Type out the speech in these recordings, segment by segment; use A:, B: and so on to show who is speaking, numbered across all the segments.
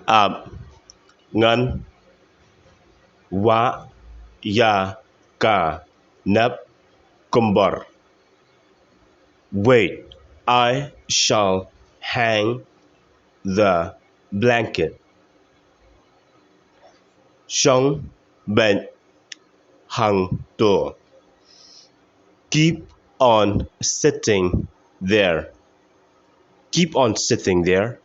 A: ap ngan wa ya ka nap kumbor. Wait, I shall hang the blanket. Trong bệnh hằng tựa. Keep on sitting there. Keep on sitting there.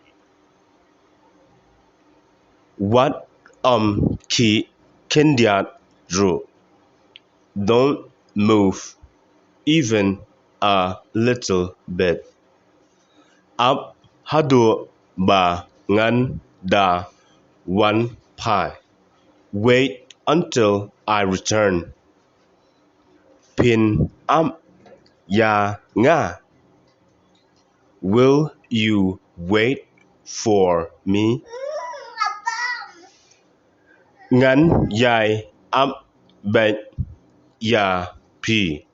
A: What ki kindiat ru. Don't move even a little bit. Up hadu ba ngan da one pie. Wait until I return. Pin ya nga. Will you wait for me? Ngắn dài bệnh ya pi.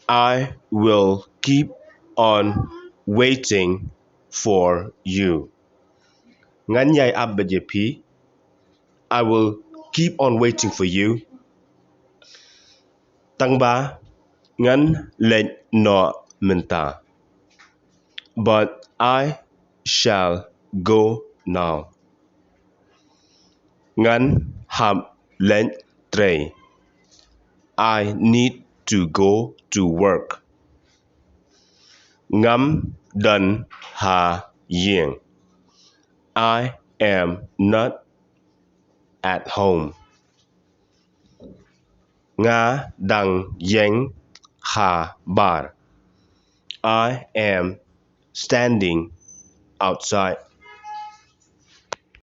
A: I will keep on waiting for you. Ngắn dài bệnh ya pi. I will keep on waiting for you. Tăng ba ngắn lệnh nọ mình ta. But I shall go now. Ngắn hàm lệnh tre. I need to go to work. Ngắm đần hà giềng. I am not at home. Ngã đằng giếng hà bar. I am standing outside.